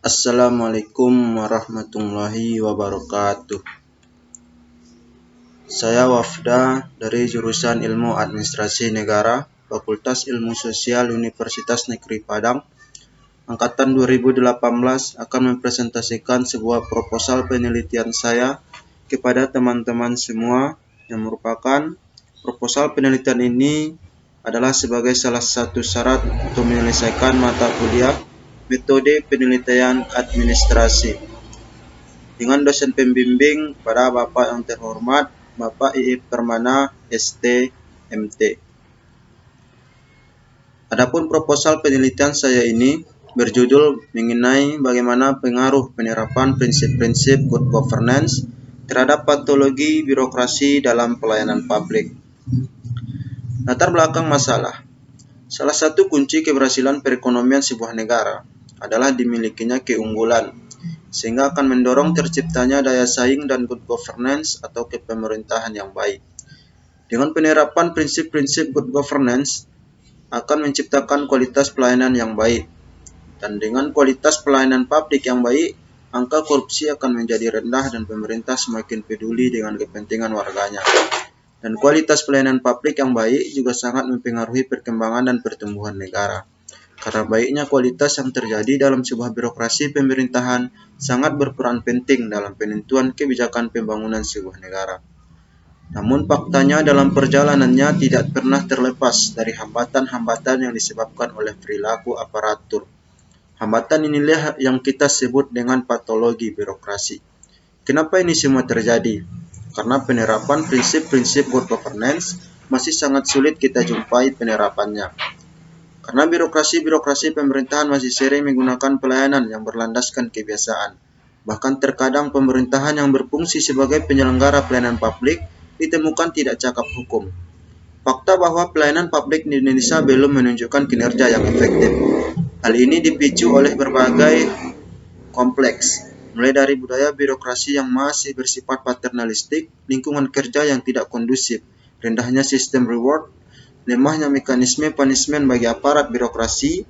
Assalamualaikum warahmatullahi wabarakatuh. Saya Wafda dari jurusan Ilmu Administrasi Negara, Fakultas Ilmu Sosial Universitas Negeri Padang, angkatan 2018 akan mempresentasikan sebuah proposal penelitian saya kepada teman-teman semua yang merupakan proposal penelitian ini adalah sebagai salah satu syarat untuk menyelesaikan mata kuliah metode penelitian administrasi dengan dosen pembimbing pada Bapak yang terhormat Bapak I.I. Permana ST MT. Adapun proposal penelitian saya ini berjudul mengenai bagaimana pengaruh penerapan prinsip-prinsip good governance terhadap patologi birokrasi dalam pelayanan publik. Latar belakang masalah. Salah satu kunci keberhasilan perekonomian sebuah negara adalah dimilikinya keunggulan, sehingga akan mendorong terciptanya daya saing dan good governance atau kepemerintahan yang baik. Dengan penerapan prinsip-prinsip good governance akan menciptakan kualitas pelayanan yang baik. Dan dengan kualitas pelayanan publik yang baik, angka korupsi akan menjadi rendah dan pemerintah semakin peduli dengan kepentingan warganya. Dan kualitas pelayanan publik yang baik juga sangat mempengaruhi perkembangan dan pertumbuhan negara. Karena baiknya kualitas yang terjadi dalam sebuah birokrasi pemerintahan sangat berperan penting dalam penentuan kebijakan pembangunan sebuah negara. Namun faktanya dalam perjalanannya tidak pernah terlepas dari hambatan-hambatan yang disebabkan oleh perilaku aparatur. Hambatan inilah yang kita sebut dengan patologi birokrasi. Kenapa ini semua terjadi? Karena penerapan prinsip-prinsip good governance masih sangat sulit kita jumpai penerapannya. Karena birokrasi pemerintahan masih sering menggunakan pelayanan yang berlandaskan kebiasaan. Bahkan terkadang pemerintahan yang berfungsi sebagai penyelenggara pelayanan publik ditemukan tidak cakap hukum. Fakta bahwa pelayanan publik di Indonesia belum menunjukkan kinerja yang efektif. Hal ini dipicu oleh berbagai kompleks, mulai dari budaya birokrasi yang masih bersifat paternalistik, lingkungan kerja yang tidak kondusif, rendahnya sistem reward, lemahnya mekanisme punishment bagi aparat birokrasi,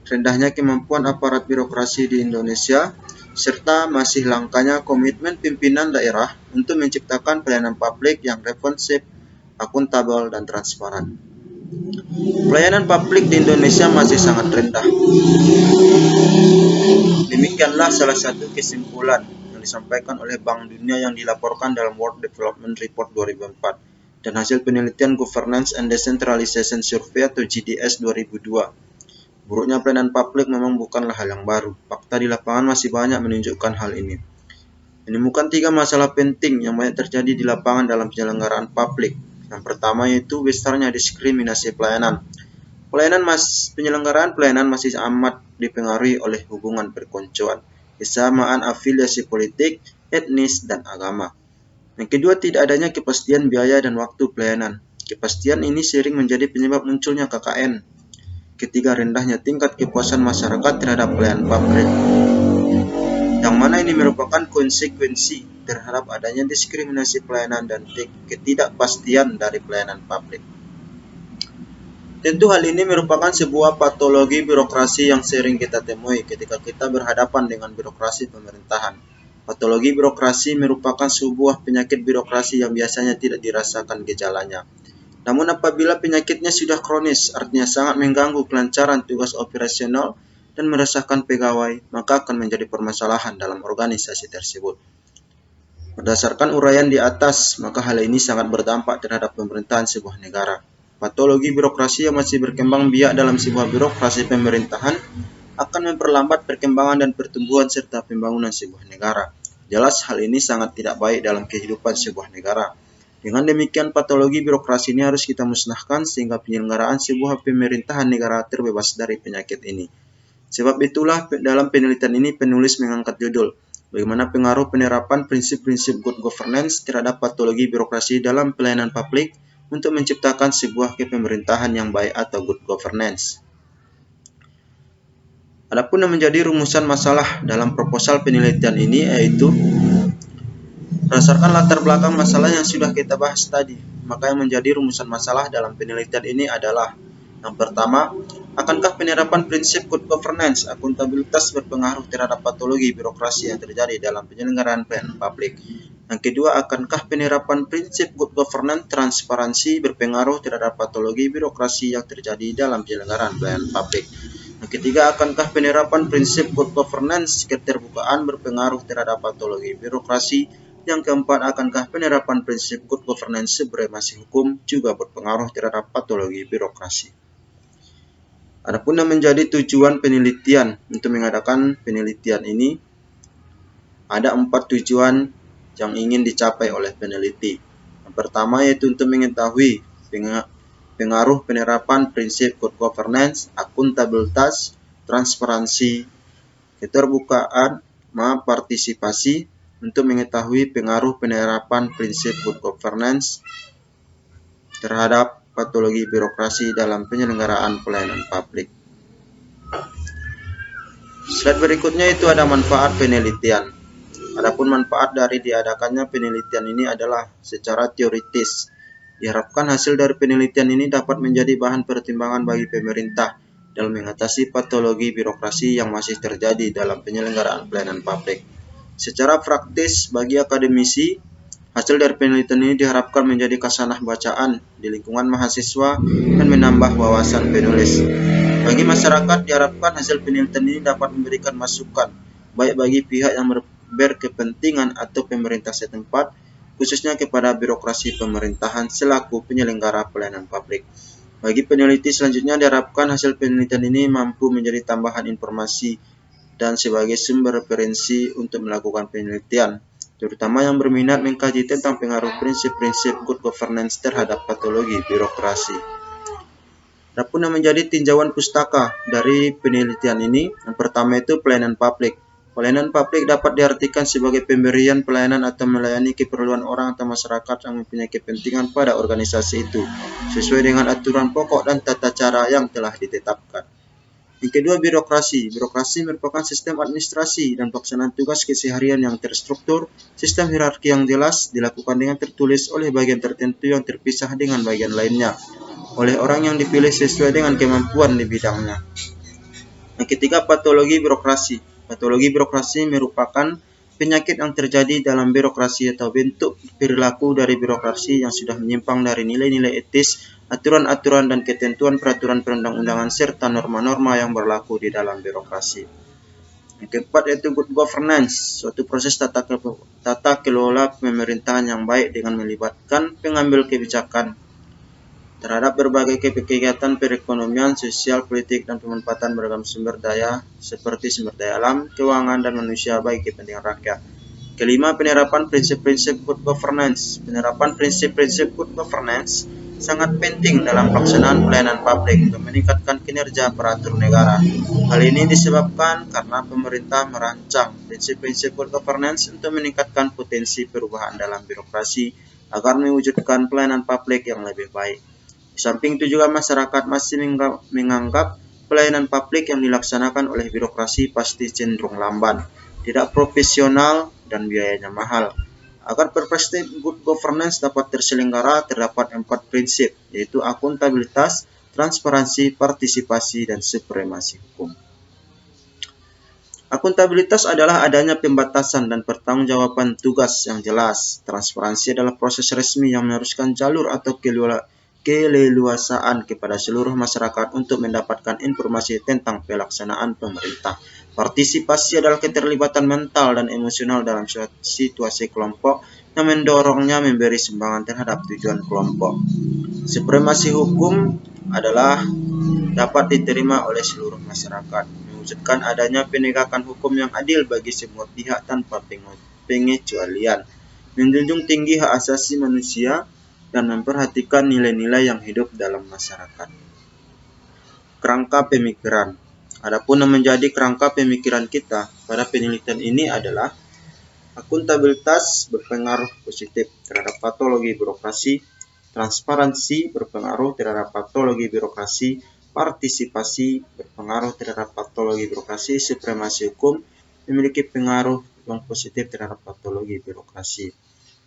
rendahnya kemampuan aparat birokrasi di Indonesia, serta masih langkanya komitmen pimpinan daerah untuk menciptakan pelayanan publik yang responsif, akuntabel, dan transparan. Pelayanan publik di Indonesia masih sangat rendah. Demikianlah salah satu kesimpulan yang disampaikan oleh Bank Dunia yang dilaporkan dalam World Development Report 2004 dan hasil penelitian Governance and Decentralization Survey atau GDS 2002. Buruknya pelayanan publik memang bukanlah hal yang baru. Fakta di lapangan masih banyak menunjukkan hal ini. Menemukan 3 masalah penting yang banyak terjadi di lapangan dalam penyelenggaraan publik. Yang pertama yaitu besarnya diskriminasi pelayanan. Penyelenggaraan pelayanan masih amat dipengaruhi oleh hubungan perkoncoan, kesamaan afiliasi politik, etnis, dan agama. Yang kedua, tidak adanya kepastian biaya dan waktu pelayanan. Kepastian ini sering menjadi penyebab munculnya KKN. Ketiga, rendahnya tingkat kepuasan masyarakat terhadap pelayanan publik, yang mana ini merupakan konsekuensi terhadap adanya diskriminasi pelayanan dan ketidakpastian dari pelayanan publik. Tentu hal ini merupakan sebuah patologi birokrasi yang sering kita temui ketika kita berhadapan dengan birokrasi pemerintahan. Patologi birokrasi merupakan sebuah penyakit birokrasi yang biasanya tidak dirasakan gejalanya. Namun apabila penyakitnya sudah kronis, artinya sangat mengganggu kelancaran tugas operasional dan meresahkan pegawai, maka akan menjadi permasalahan dalam organisasi tersebut. Berdasarkan uraian di atas, maka hal ini sangat berdampak terhadap pemerintahan sebuah negara. Patologi birokrasi yang masih berkembang biak dalam sebuah birokrasi pemerintahan akan memperlambat perkembangan dan pertumbuhan serta pembangunan sebuah negara. Jelas hal ini sangat tidak baik dalam kehidupan sebuah negara. Dengan demikian patologi birokrasi ini harus kita musnahkan sehingga penyelenggaraan sebuah pemerintahan negara terbebas dari penyakit ini. Sebab itulah dalam penelitian ini penulis mengangkat judul, bagaimana pengaruh penerapan prinsip-prinsip good governance terhadap patologi birokrasi dalam pelayanan publik untuk menciptakan sebuah kepemerintahan yang baik atau good governance. Adapun yang menjadi rumusan masalah dalam proposal penelitian ini yaitu berdasarkan latar belakang masalah yang sudah kita bahas tadi, maka yang menjadi rumusan masalah dalam penelitian ini adalah yang pertama, Akankah penerapan prinsip good governance, akuntabilitas berpengaruh terhadap patologi birokrasi yang terjadi dalam penyelenggaraan pelayanan publik? Yang kedua, akankah penerapan prinsip good governance, transparansi berpengaruh terhadap patologi birokrasi yang terjadi dalam penyelenggaraan pelayanan publik? Yang ketiga, akankah penerapan prinsip good governance, keterbukaan berpengaruh terhadap patologi birokrasi? Yang keempat, akankah penerapan prinsip good governance supremasi hukum juga berpengaruh terhadap patologi birokrasi? Adapun yang menjadi tujuan penelitian untuk mengadakan penelitian ini, ada 4 tujuan yang ingin dicapai oleh peneliti. Yang pertama yaitu untuk mengetahui pengaruh penerapan prinsip good governance, akuntabilitas, transparansi, keterbukaan, partisipasi, untuk mengetahui pengaruh penerapan prinsip good governance terhadap patologi birokrasi dalam penyelenggaraan pelayanan publik. Slide berikutnya itu ada manfaat penelitian. Adapun manfaat dari diadakannya penelitian ini adalah secara teoritis. Diharapkan hasil dari penelitian ini dapat menjadi bahan pertimbangan bagi pemerintah dalam mengatasi patologi birokrasi yang masih terjadi dalam penyelenggaraan pelayanan publik. Secara praktis bagi akademisi, hasil dari penelitian ini diharapkan menjadi khasanah bacaan di lingkungan mahasiswa dan menambah wawasan penulis. Bagi masyarakat, diharapkan hasil penelitian ini dapat memberikan masukan, baik bagi pihak yang berkepentingan atau pemerintah setempat, khususnya kepada birokrasi pemerintahan selaku penyelenggara pelayanan publik. Bagi peneliti selanjutnya, diharapkan hasil penelitian ini mampu menjadi tambahan informasi dan sebagai sumber referensi untuk melakukan penelitian, terutama yang berminat mengkaji tentang pengaruh prinsip-prinsip good governance terhadap patologi birokrasi. Adapun yang menjadi tinjauan pustaka dari penelitian ini, yang pertama itu pelayanan publik. Pelayanan publik dapat diartikan sebagai pemberian pelayanan atau melayani keperluan orang atau masyarakat yang mempunyai kepentingan pada organisasi itu, sesuai dengan aturan pokok dan tata cara yang telah ditetapkan. Yang kedua, birokrasi. Birokrasi merupakan sistem administrasi dan pelaksanaan tugas keseharian yang terstruktur, sistem hierarki yang jelas, dilakukan dengan tertulis oleh bagian tertentu yang terpisah dengan bagian lainnya, oleh orang yang dipilih sesuai dengan kemampuan di bidangnya. Yang ketiga, patologi birokrasi. Patologi birokrasi merupakan penyakit yang terjadi dalam birokrasi atau bentuk perilaku dari birokrasi yang sudah menyimpang dari nilai-nilai etis, aturan-aturan dan ketentuan peraturan perundang-undangan serta norma-norma yang berlaku di dalam birokrasi. Yang keempat yaitu good governance, suatu proses tata kelola pemerintahan yang baik dengan melibatkan pengambil kebijakan terhadap berbagai kegiatan perekonomian, sosial, politik, dan pemanfaatan beragam sumber daya seperti sumber daya alam, keuangan, dan manusia bagi kepentingan rakyat. Kelima, penerapan prinsip-prinsip good governance. Penerapan prinsip-prinsip good governance sangat penting dalam pelaksanaan pelayanan publik untuk meningkatkan kinerja aparatur negara. Hal ini disebabkan karena pemerintah merancang prinsip-prinsip good governance untuk meningkatkan potensi perubahan dalam birokrasi agar mewujudkan pelayanan publik yang lebih baik. Di samping itu juga masyarakat masih menganggap pelayanan publik yang dilaksanakan oleh birokrasi pasti cenderung lamban, tidak profesional, dan biayanya mahal. Agar perspektif good governance dapat terselenggara, terdapat 4 prinsip, yaitu akuntabilitas, transparansi, partisipasi, dan supremasi hukum. Akuntabilitas adalah adanya pembatasan dan pertanggungjawaban tugas yang jelas. Transparansi adalah proses resmi yang meneruskan jalur atau keleluasaan kepada seluruh masyarakat untuk mendapatkan informasi tentang pelaksanaan pemerintah. Partisipasi adalah keterlibatan mental dan emosional dalam situasi kelompok yang mendorongnya memberi sumbangan terhadap tujuan kelompok. Supremasi hukum adalah dapat diterima oleh seluruh masyarakat, mewujudkan adanya penegakan hukum yang adil bagi semua pihak tanpa pengecualian, menjunjung tinggi hak asasi manusia, dan memperhatikan nilai-nilai yang hidup dalam masyarakat. Kerangka pemikiran. Adapun yang menjadi kerangka pemikiran kita pada penelitian ini adalah akuntabilitas berpengaruh positif terhadap patologi birokrasi, transparansi berpengaruh terhadap patologi birokrasi, partisipasi berpengaruh terhadap patologi birokrasi, supremasi hukum memiliki pengaruh yang positif terhadap patologi birokrasi.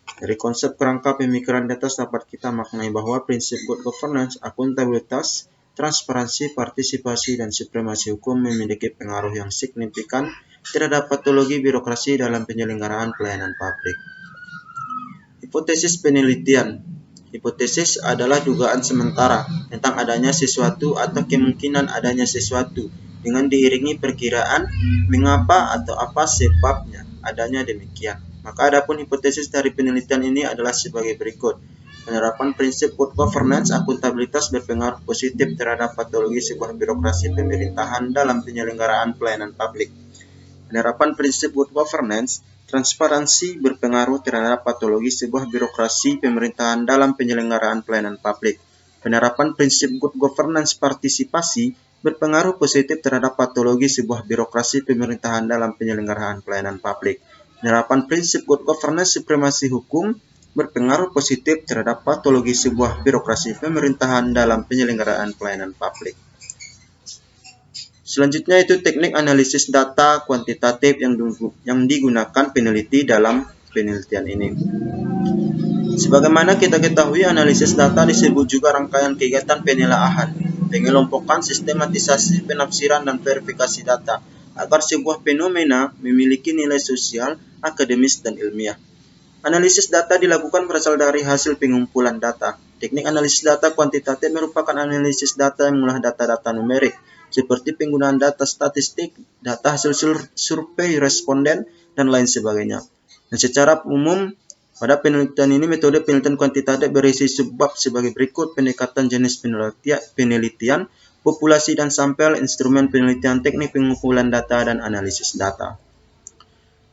Dari konsep kerangka pemikiran di atas dapat kita maknai bahwa prinsip good governance, akuntabilitas, transparansi, partisipasi, dan supremasi hukum memiliki pengaruh yang signifikan terhadap patologi birokrasi dalam penyelenggaraan pelayanan publik. Hipotesis penelitian. Hipotesis adalah dugaan sementara tentang adanya sesuatu atau kemungkinan adanya sesuatu dengan diiringi perkiraan mengapa atau apa sebabnya adanya demikian. Maka adapun hipotesis dari penelitian ini adalah sebagai berikut. Penerapan prinsip good governance, akuntabilitas berpengaruh positif terhadap patologi sebuah birokrasi pemerintahan dalam penyelenggaraan pelayanan publik. Penerapan prinsip good governance, transparansi berpengaruh terhadap patologi sebuah birokrasi pemerintahan dalam penyelenggaraan pelayanan publik. Penerapan prinsip good governance, partisipasi berpengaruh positif terhadap patologi sebuah birokrasi pemerintahan dalam penyelenggaraan pelayanan publik. Penerapan prinsip good governance, supremasi hukum berpengaruh positif terhadap patologi sebuah birokrasi pemerintahan dalam penyelenggaraan pelayanan publik. Selanjutnya itu teknik analisis data kuantitatif yang digunakan peneliti dalam penelitian ini. Sebagaimana kita ketahui, analisis data disebut juga rangkaian kegiatan penelaahan, pengelompokan, sistematisasi, penafsiran, dan verifikasi data agar sebuah fenomena memiliki nilai sosial, akademis, dan ilmiah. Analisis data dilakukan berasal dari hasil pengumpulan data. Teknik analisis data kuantitatif merupakan analisis data yang mengolah data-data numerik, seperti penggunaan data statistik, data hasil survei responden, dan lain sebagainya. Dan secara umum, pada penelitian ini metode penelitian kuantitatif berisi subbab sebagai berikut: pendekatan jenis penelitian, populasi dan sampel, instrumen penelitian, teknik pengumpulan data, dan analisis data.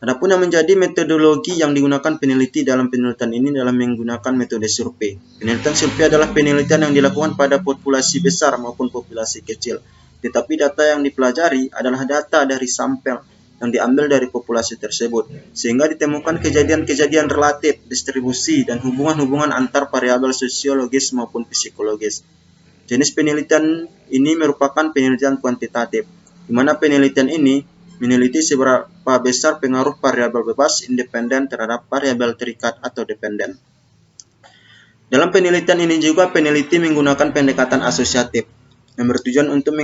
Adapun yang menjadi metodologi yang digunakan peneliti dalam penelitian ini dalam menggunakan metode survei. Penelitian survei adalah penelitian yang dilakukan pada populasi besar maupun populasi kecil. Tetapi data yang dipelajari adalah data dari sampel yang diambil dari populasi tersebut, sehingga ditemukan kejadian-kejadian relatif, distribusi, dan hubungan-hubungan antar variabel sosiologis maupun psikologis. Jenis penelitian ini merupakan penelitian kuantitatif, di mana penelitian ini meneliti seberapa besar pengaruh variabel bebas independen terhadap variabel terikat atau dependen. Dalam penelitian ini juga peneliti menggunakan pendekatan asosiatif yang bertujuan untuk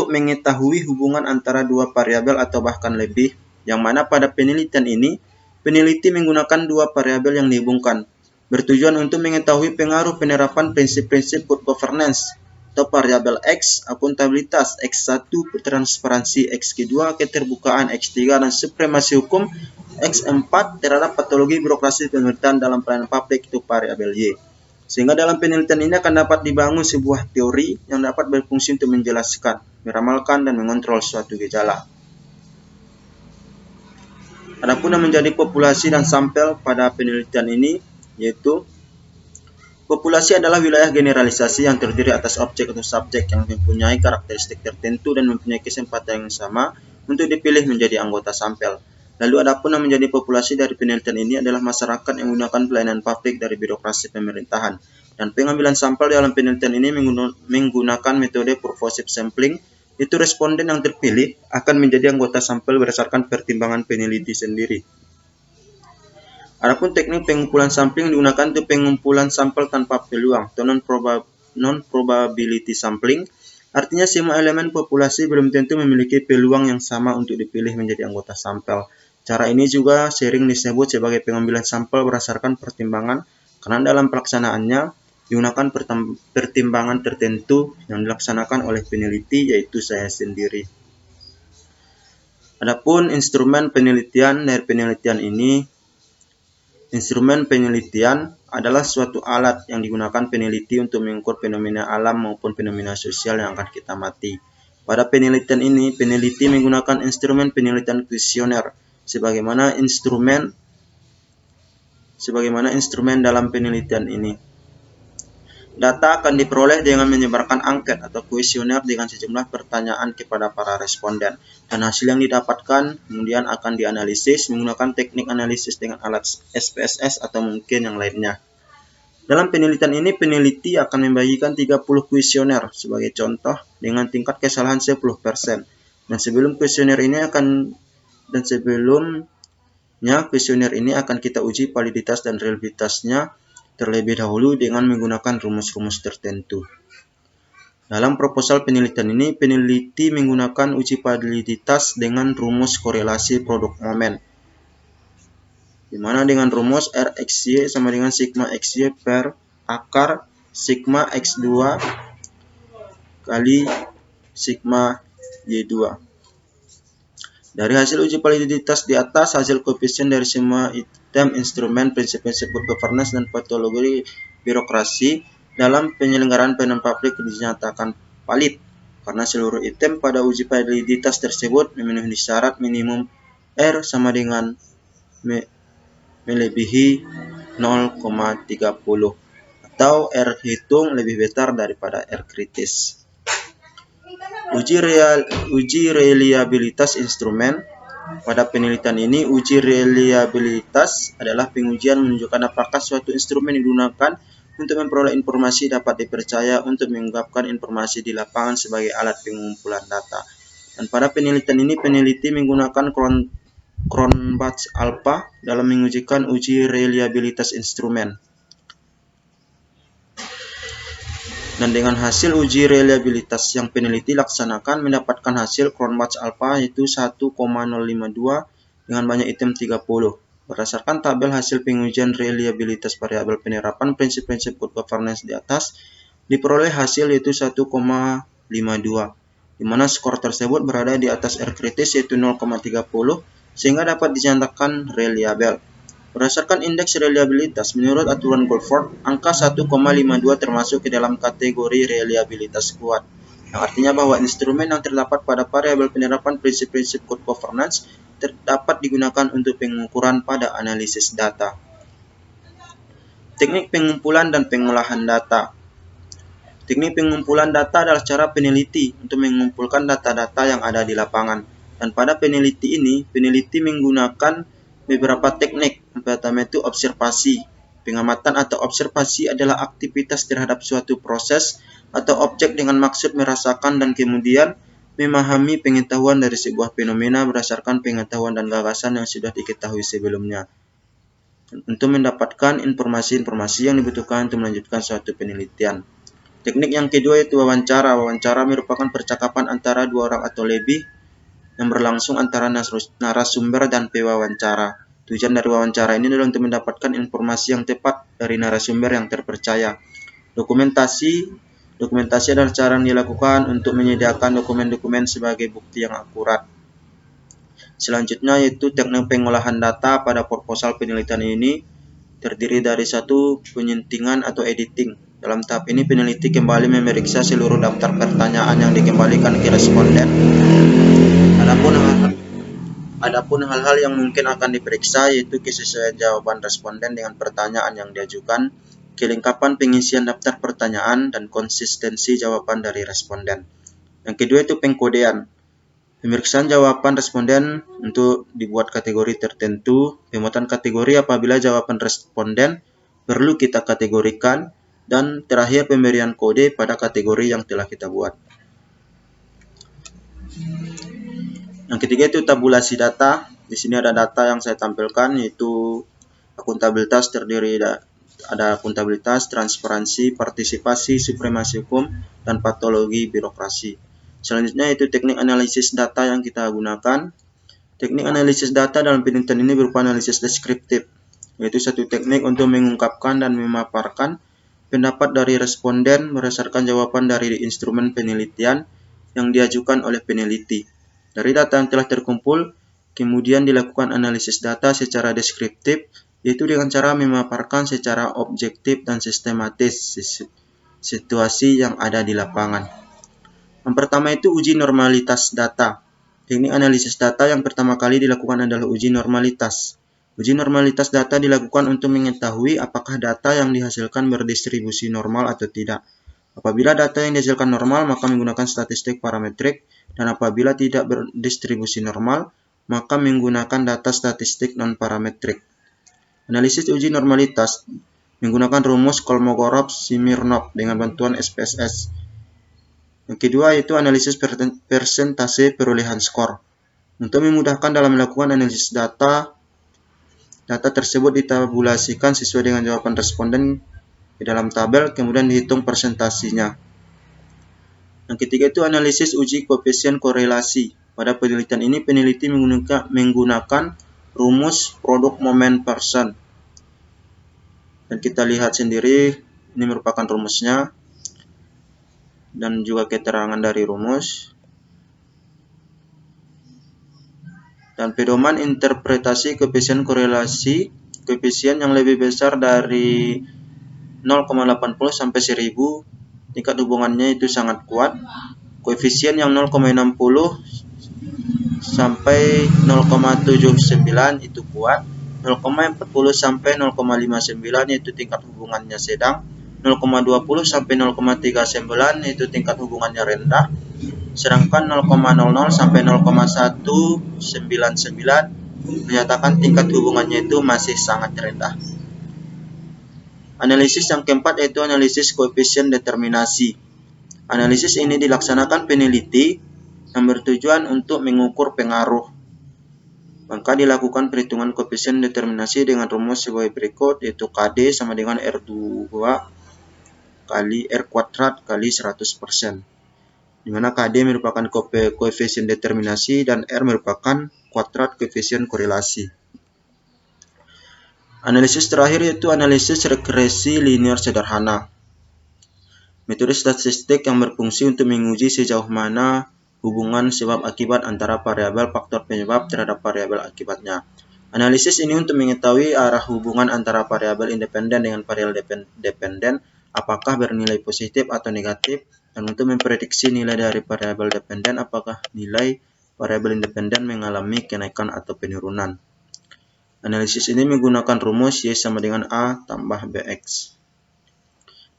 mengetahui hubungan antara dua variabel atau bahkan lebih, yang mana pada penelitian ini peneliti menggunakan dua variabel yang dihubungkan, bertujuan untuk mengetahui pengaruh penerapan prinsip-prinsip good governance atau variabel X, akuntabilitas, X1, transparansi, X2, keterbukaan, X3, dan supremasi hukum, X4 terhadap patologi birokrasi pemerintahan dalam pelayanan publik, itu variabel Y. Sehingga dalam penelitian ini akan dapat dibangun sebuah teori yang dapat berfungsi untuk menjelaskan, meramalkan, dan mengontrol suatu gejala. Adapun yang menjadi populasi dan sampel pada penelitian ini yaitu populasi adalah wilayah generalisasi yang terdiri atas objek atau subjek yang mempunyai karakteristik tertentu dan mempunyai kesempatan yang sama untuk dipilih menjadi anggota sampel. Lalu adapun yang menjadi populasi dari penelitian ini adalah masyarakat yang menggunakan pelayanan publik dari birokrasi pemerintahan. Dan pengambilan sampel dalam penelitian ini menggunakan metode purposive sampling, itu responden yang terpilih akan menjadi anggota sampel berdasarkan pertimbangan peneliti sendiri. Adapun teknik pengumpulan sampling digunakan untuk pengumpulan sampel tanpa peluang atau non-probability sampling. Artinya semua elemen populasi belum tentu memiliki peluang yang sama untuk dipilih menjadi anggota sampel. Cara ini juga sering disebut sebagai pengambilan sampel berdasarkan pertimbangan, karena dalam pelaksanaannya digunakan pertimbangan tertentu yang dilaksanakan oleh peneliti, yaitu saya sendiri. Adapun instrumen penelitian dari penelitian ini, instrumen penelitian adalah suatu alat yang digunakan peneliti untuk mengukur fenomena alam maupun fenomena sosial yang akan kita amati. Pada penelitian ini, peneliti menggunakan instrumen penelitian kuesioner sebagaimana instrumen dalam penelitian ini. Data akan diperoleh dengan menyebarkan angket atau kuesioner dengan sejumlah pertanyaan kepada para responden, dan hasil yang didapatkan kemudian akan dianalisis menggunakan teknik analisis dengan alat SPSS atau mungkin yang lainnya. Dalam penelitian ini, peneliti akan membagikan 30 kuesioner sebagai contoh dengan tingkat kesalahan 10%. Dan sebelumnya kuesioner ini akan kita uji validitas dan reliabilitasnya terlebih dahulu dengan menggunakan rumus-rumus tertentu. Dalam proposal penelitian ini, peneliti menggunakan uji validitas dengan rumus korelasi produk momen, di mana dengan rumus RXY sama dengan sigma XY per akar sigma X2 kali sigma Y2. Dari hasil uji validitas di atas, hasil koefisien dari semua item instrumen, prinsip-prinsip good governance, dan metodologi birokrasi dalam penyelenggaraan pelayanan publik dinyatakan valid karena seluruh item pada uji validitas tersebut memenuhi syarat minimum R sama dengan melebihi 0,30 atau R hitung lebih besar daripada R kritis. Uji reliabilitas instrumen. Pada penelitian ini, uji reliabilitas adalah pengujian menunjukkan apakah suatu instrumen digunakan untuk memperoleh informasi dapat dipercaya untuk mengungkapkan informasi di lapangan sebagai alat pengumpulan data. Dan pada penelitian ini, peneliti menggunakan Cronbach alpha dalam mengujikan uji reliabilitas instrumen. Dan dengan hasil uji reliabilitas yang peneliti laksanakan mendapatkan hasil Cronbach alpha yaitu 1,052 dengan banyak item 30. Berdasarkan tabel hasil pengujian reliabilitas variabel penerapan prinsip-prinsip good governance di atas, diperoleh hasil yaitu 1,52, di mana skor tersebut berada di atas R kritis yaitu 0,30 sehingga dapat dinyatakan reliable. Berdasarkan indeks reliabilitas, menurut aturan Goldford, angka 1,52 termasuk ke dalam kategori reliabilitas kuat, yang artinya bahwa instrumen yang terdapat pada variabel penerapan prinsip-prinsip good governance dapat digunakan untuk pengukuran pada analisis data. Teknik pengumpulan dan pengolahan data. Teknik pengumpulan data adalah cara peneliti untuk mengumpulkan data-data yang ada di lapangan. Dan pada peneliti ini, peneliti menggunakan beberapa teknik. Yang pertama itu observasi. Pengamatan atau observasi adalah aktivitas terhadap suatu proses atau objek dengan maksud merasakan dan kemudian memahami pengetahuan dari sebuah fenomena berdasarkan pengetahuan dan gagasan yang sudah diketahui sebelumnya, untuk mendapatkan informasi-informasi yang dibutuhkan untuk melanjutkan suatu penelitian. Teknik yang kedua yaitu wawancara. Wawancara merupakan percakapan antara dua orang atau lebih yang berlangsung antara narasumber dan pewawancara. Tujuan dari wawancara ini adalah untuk mendapatkan informasi yang tepat dari narasumber yang terpercaya. Dokumentasi adalah cara yang dilakukan untuk menyediakan dokumen-dokumen sebagai bukti yang akurat. Selanjutnya yaitu teknik pengolahan data. Pada proposal penelitian ini terdiri dari satu penyuntingan atau editing. Dalam tahap ini peneliti kembali memeriksa seluruh daftar pertanyaan yang dikembalikan ke responden. Adapun hal-hal yang mungkin akan diperiksa yaitu kesesuaian jawaban responden dengan pertanyaan yang diajukan, kelengkapan pengisian daftar pertanyaan, dan konsistensi jawaban dari responden. Yang kedua itu pengkodean. Pemeriksaan jawaban responden untuk dibuat kategori tertentu, pemuatan kategori apabila jawaban responden perlu kita kategorikan, dan terakhir pemberian kode pada kategori yang telah kita buat. Yang ketiga itu tabulasi data. Di sini ada data yang saya tampilkan yaitu akuntabilitas, terdiri ada akuntabilitas, transparansi, partisipasi, supremasi hukum, dan patologi birokrasi. Selanjutnya itu teknik analisis data yang kita gunakan. Teknik analisis data dalam penelitian ini berupa analisis deskriptif, yaitu satu teknik untuk mengungkapkan dan memaparkan pendapat dari responden berdasarkan jawaban dari instrumen penelitian yang diajukan oleh peneliti. Dari data yang telah terkumpul, kemudian dilakukan analisis data secara deskriptif, yaitu dengan cara memaparkan secara objektif dan sistematis situasi yang ada di lapangan. Yang pertama itu uji normalitas data. Teknik analisis data yang pertama kali dilakukan adalah uji normalitas. Uji normalitas data dilakukan untuk mengetahui apakah data yang dihasilkan berdistribusi normal atau tidak. Apabila data yang dihasilkan normal, maka menggunakan statistik parametrik, dan apabila tidak berdistribusi normal, maka menggunakan data statistik non-parametrik. Analisis uji normalitas menggunakan rumus Kolmogorov-Smirnov dengan bantuan SPSS. Yang kedua yaitu analisis persentase perolehan skor. Untuk memudahkan dalam melakukan analisis data tersebut ditabulasikan sesuai dengan jawaban responden di dalam tabel, kemudian dihitung persentasinya. Yang ketiga itu analisis uji koefisien korelasi. Pada penelitian ini peneliti menggunakan rumus produk momen persen. Dan kita lihat sendiri ini merupakan rumusnya dan juga keterangan dari rumus. Dan pedoman interpretasi koefisien korelasi, koefisien yang lebih besar dari 0,80 sampai 1000, tingkat hubungannya itu sangat kuat. Koefisien yang 0,60 sampai 0,79 itu kuat. 0,40 sampai 0,59 itu tingkat hubungannya sedang. 0,20 sampai 0,39 itu tingkat hubungannya rendah. Sedangkan 0,00 sampai 0,199 menyatakan tingkat hubungannya itu masih sangat rendah. Analisis yang keempat yaitu analisis koefisien determinasi. Analisis ini dilaksanakan peneliti yang bertujuan untuk mengukur pengaruh. Maka dilakukan perhitungan koefisien determinasi dengan rumus sebagai berikut, yaitu KD sama dengan R2 kali R kuadrat kali 100%. Di mana KD merupakan koefisien determinasi dan R merupakan kuadrat koefisien korelasi. Analisis terakhir yaitu analisis regresi linear sederhana. Metode statistik yang berfungsi untuk menguji sejauh mana hubungan sebab akibat antara variabel faktor penyebab terhadap variabel akibatnya. Analisis ini untuk mengetahui arah hubungan antara variabel independen dengan variabel dependen, apakah bernilai positif atau negatif, dan untuk memprediksi nilai dari variabel dependen apakah nilai variabel independen mengalami kenaikan atau penurunan. Analisis ini menggunakan rumus Y sama dengan A tambah BX.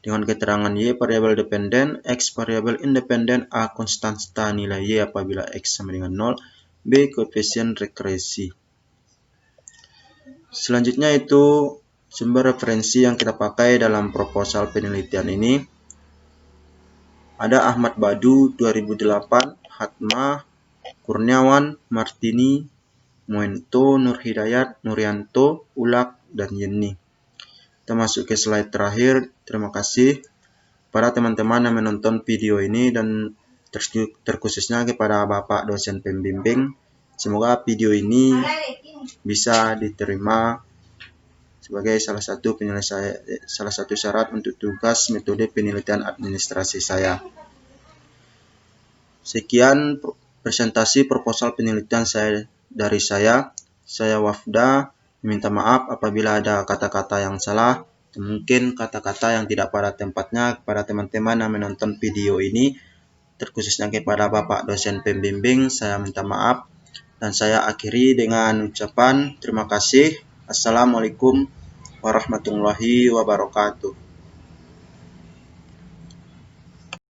Dengan keterangan Y variabel dependen, X variabel independen, A konstanta nilai Y apabila X sama dengan 0, B koefisien regresi. Selanjutnya itu sumber referensi yang kita pakai dalam proposal penelitian ini. Ada Ahmad Badu 2008, Hatma, Kurniawan, Martini, Moento, Nurhidayat, Nurianto, Ulak, dan Yeni. Kita masuk ke slide terakhir. Terima kasih para teman-teman yang menonton video ini dan terkhususnya kepada Bapak dosen pembimbing. Semoga video ini bisa diterima sebagai salah satu syarat untuk tugas metode penelitian administrasi saya. Sekian presentasi proposal penelitian dari saya. Saya Wafda, minta maaf apabila ada kata-kata yang salah, mungkin kata-kata yang tidak pada tempatnya kepada teman-teman yang menonton video ini, terkhususnya kepada Bapak dosen pembimbing, saya minta maaf. Dan saya akhiri dengan ucapan terima kasih. Assalamualaikum warahmatullahi wabarakatuh.